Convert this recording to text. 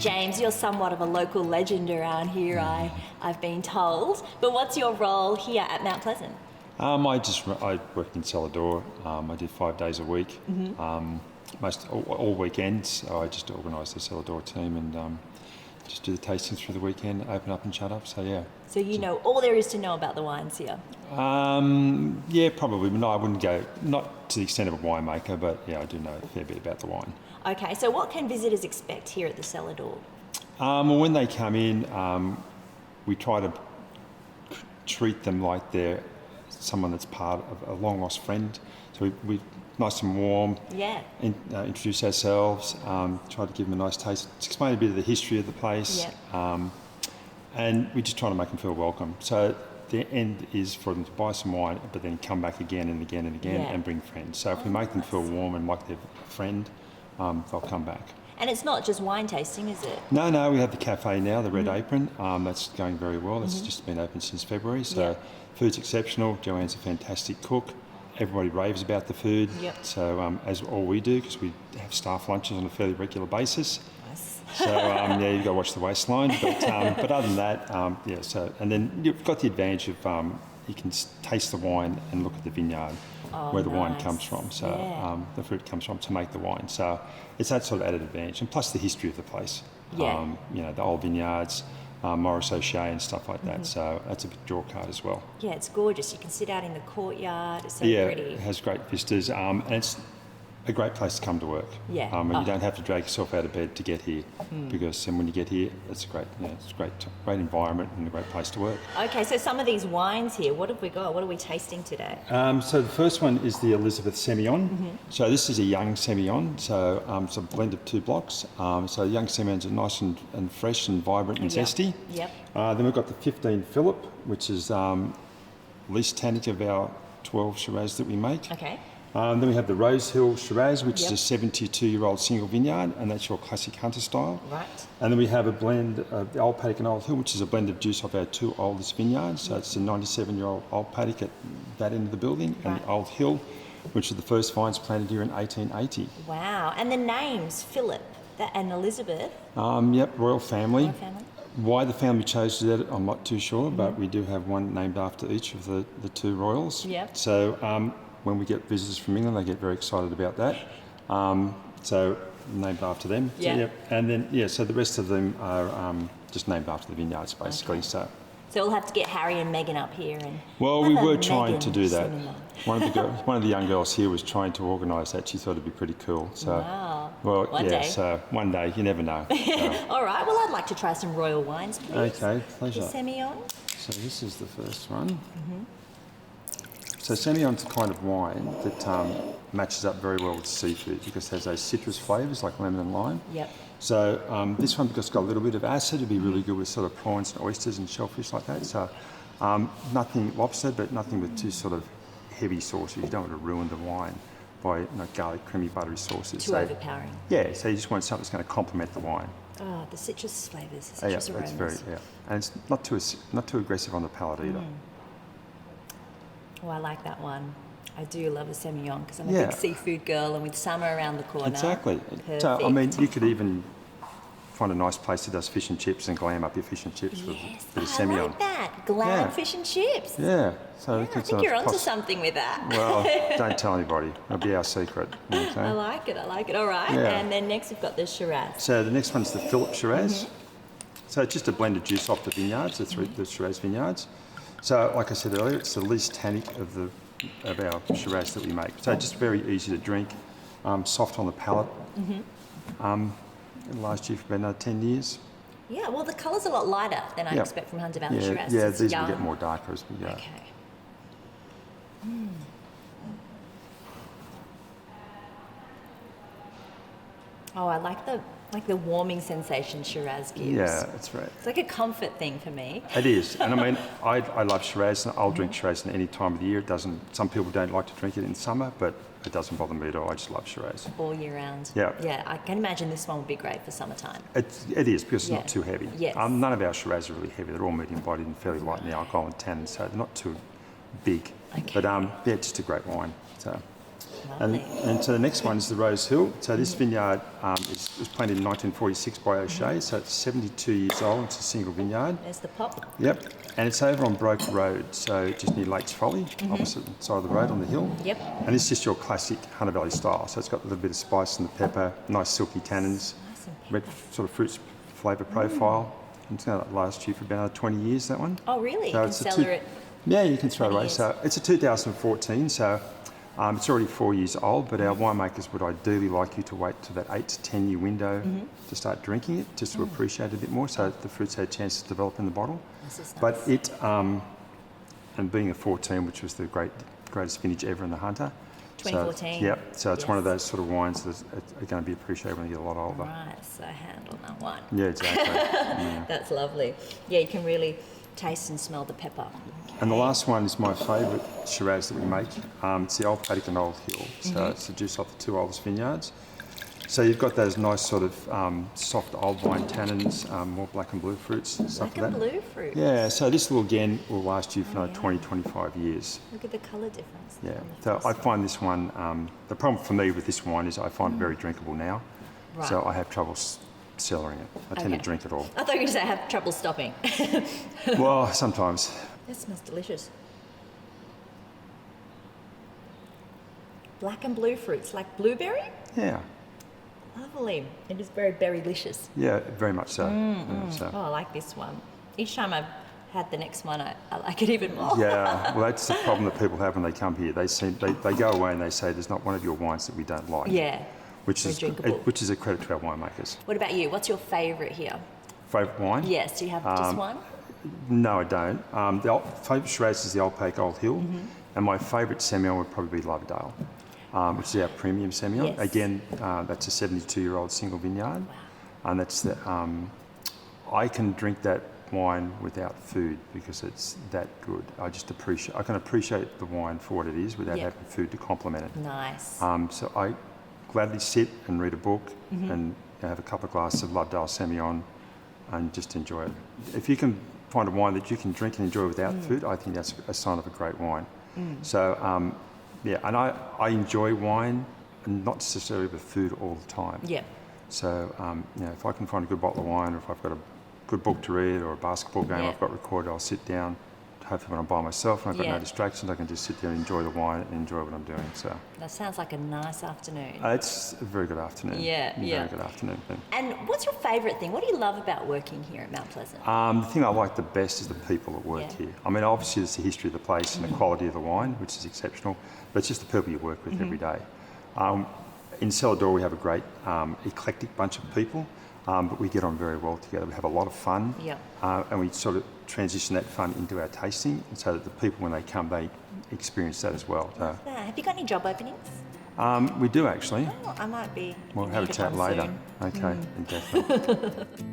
James, you're somewhat of a local legend around here, I've been told. But what's your role here at Mount Pleasant? I worked in Cellar Door. I did 5 days a week, most all weekends. So I just organise the Cellar Door team and just do the tastings through the weekend, open up and shut up. So yeah. So you know all there is to know about the wines here. Yeah, probably. But no, I wouldn't go not to the extent of a winemaker, but yeah, I do know a fair bit about the wine. Okay, so what can visitors expect here at the Cellar Door? Well, when they come in, we try to treat them like they're someone that's part of a long lost friend. So we nice and warm. Yeah. Introduce ourselves. Try to give them a nice taste. Explain a bit of the history of the place. Yeah. And we just try to make them feel welcome. So the end is for them to buy some wine, but then come back again and again and again and bring friends. So if we make them feel warm and like they're a friend, they'll come back. And it's not just wine tasting, is it? No, we have the cafe now, the Red Apron. That's going very well. That's just been open since February. So food's exceptional. Joanne's a fantastic cook. Everybody raves about the food. Yep. So as all we do, because we have staff lunches on a fairly regular basis. Nice. So you've got to watch the waistline. But other than that, So and then you've got the advantage of you can taste the wine and look at the vineyard where the wine comes from. So the fruit comes from to make the wine. So it's that sort of added advantage, and plus the history of the place. Yeah. The old vineyards, Morris O'Shea and stuff like that. So that's a big draw card as well. Yeah, it's gorgeous. You can sit out in the courtyard. It's so pretty. It has great vistas, and it's a great place to come to work. Yeah. And you don't have to drag yourself out of bed to get here, because when you get here, it's great environment and a great place to work. Okay, so some of these wines here, what have we got? What are we tasting today? So the first one is the Elizabeth Semillon. So this is a young Semillon, so it's a blend of 2 blocks. So young Semillons are nice and fresh and vibrant and zesty. Yep. Then we've got the 15 Phillip, which is least tannic of our 12 Shiraz that we make. Okay. Then we have the Rose Hill Shiraz, which is a 72-year-old single vineyard, and that's your classic hunter style. Right. And then we have a blend of the Old Paddock and Old Hill, which is a blend of juice of our 2 oldest vineyards. So it's a 97-year-old Old Paddock at that end of the building, and the Old Hill, which are the first vines planted here in 1880. Wow. And the names, Philip and Elizabeth? Royal family. Royal family. Why the family chose to do it, I'm not too sure, but we do have one named after each of the 2 royals. Yep. So when we get visitors from England, they get very excited about that. So named after them. Yeah. And then, so the rest of them are just named after the vineyards, basically. Okay. So we'll have to get Harry and Meghan up here and. Well, we were trying to do that. Cinema. One of the young girls here was trying to organise that. She thought it'd be pretty cool. So, wow. Well, one day. So one day, you never know. So. All right. Well, I'd like to try some royal wines, please. Okay, pleasure. The Semillon. So this is the first one. So Semillon's a kind of wine that matches up very well with seafood because it has those citrus flavours like lemon and lime. Yep. So this one, because it's got a little bit of acid, it'd be really good with sort of prawns and oysters and shellfish like that. So nothing lobster, but nothing with too sort of heavy sauces. You don't want to ruin the wine by garlic, creamy, buttery sauces. Too overpowering. Yeah, so you just want something that's going to complement the wine. Oh, the citrus flavours, the citrus aromas. It's very, and it's not too aggressive on the palate either. Oh, I like that one. I do love a Semillon because I'm a big seafood girl, and with summer around the corner. Exactly. Perfect. So, I mean, you could even find a nice place that does fish and chips and glam up your fish and chips with a Semillon. I like that. Glam fish and chips. Yeah. So I think you're onto something with that. Well, don't tell anybody. It'll be our secret. You know what I'm saying? I like it. All right. Yeah. And then next we've got the Shiraz. So the next one's the Phillip Shiraz. So it's just a blend of juice off the vineyards, the Shiraz vineyards. So, like I said earlier, it's the least tannic of our Shiraz that we make. So just very easy to drink, soft on the palate. It lasts you for about another 10 years. Yeah, well, the colour's a lot lighter than I expect from Hunter Valley Shiraz. Yeah, it's these young. will get more darker as we go. Okay. Oh, I like the warming sensation Shiraz gives. Yeah, that's right. It's like a comfort thing for me. It is, and I mean, I love Shiraz, and I'll drink Shiraz in any time of the year. It doesn't. Some people don't like to drink it in summer, but it doesn't bother me at all. I just love Shiraz. All year round. Yeah. Yeah, I can imagine this one would be great for summertime. It is because it's not too heavy. Yes. None of our Shiraz are really heavy. They're all medium-bodied and fairly light in the alcohol and tannin, so they're not too big. Okay. But it's just a great wine. So. And, Lovely. and so the next one is the Rose Hill. So this vineyard was planted in 1946 by O'Shea, so it's 72 years old. It's a single vineyard. There's the pop. Yep, and it's over on Broke Road, so just near Lakes Folly, opposite side of the road on the hill. Yep. And it's just your classic Hunter Valley style. So it's got a little bit of spice and the pepper, nice silky tannins, Nice and red sort of fruit flavour profile. And it's going to last you for about another 20 years, that one. Oh, really? So You it's can a cellar it. Yeah, you can throw it 20 away. years. So it's a 2014, so it's already 4 years old, but our winemakers would ideally like you to wait to that 8 to 10 year window to start drinking it, just to appreciate it a bit more, so the fruits had a chance to develop in the bottle. This is nice. But it, and being a 14, which was the greatest vintage ever in the Hunter. 2014. So, so it's one of Yes. those sort of wines that are going to be appreciated when you get a lot older. Right, so hand on that one. Yeah, exactly. Yeah. That's lovely. Yeah, you can really taste and smell the pepper. And the last one is my favourite Shiraz that we make. It's the Old Paddock and Old Hill. So it's the juice off the two oldest vineyards. So you've got those nice sort of soft old vine tannins, more black and blue fruits, stuff Black like and that. blue fruit. Yeah, so this will again will last you for another 20, 25 years. Look at the colour difference. Yeah, on the so first I one. find this one, the problem for me with this wine is I find it very drinkable now. Right. So I have trouble cellaring it. I tend to Okay. drink it all. I thought you were going to say I have trouble stopping. Well, sometimes. That smells delicious. Black and blue fruits, like blueberry? Yeah, Lovely. It is very berry-licious. yeah, very much so. Yeah, so. Oh, I like this one. Each time I've had the next one, I like it even more. Yeah, well, that's the problem that people have when they come here. They go away and they say there's not one of your wines that we don't like. Yeah. which very is drinkable. which is a credit to our winemakers. What about you? What's your favourite here? Favourite wine? Yes, do you have just one? No, I don't. The favourite Shiraz is the Old Paddock Old Hill, and my favourite Semillon would probably be Laverdale, which is our premium Semillon. Yes. Again, that's a 72-year-old single vineyard, and that's the. I can drink that wine without food because it's that good. I can appreciate the wine for what it is without Yeah. having food to complement it. Nice. So I gladly sit and read a book and have a couple of glasses of Lovedale Semillon and just enjoy it. If you can find a wine that you can drink and enjoy without food, I think that's a sign of a great wine. So, yeah, and I enjoy wine and not necessarily with food all the time. Yeah. So, if I can find a good bottle of wine or if I've got a good book to read or a basketball game Yeah. I've got recorded, I'll sit down. Hopefully when I'm by myself and I've got Yeah. no distractions, I can just sit there and enjoy the wine and enjoy what I'm doing. So That sounds like a nice afternoon. it's a very good afternoon. Yeah, yeah. Very good afternoon. And what's your favourite thing? What do you love about working here at Mount Pleasant? The thing I like the best is the people that work Yeah. here. I mean, obviously there's the history of the place and the quality of the wine, which is exceptional, but it's just the people you work with every day. In Cellar Door, we have a great eclectic bunch of people, but we get on very well together. We have a lot of fun, Yeah. and we sort of transition that fun into our tasting, so that the people, when they come, they experience that as well. So, Yeah. Have you got any job openings? we do actually. Oh, I might be. We'll in have a need of chat one later. soon. Okay, definitely.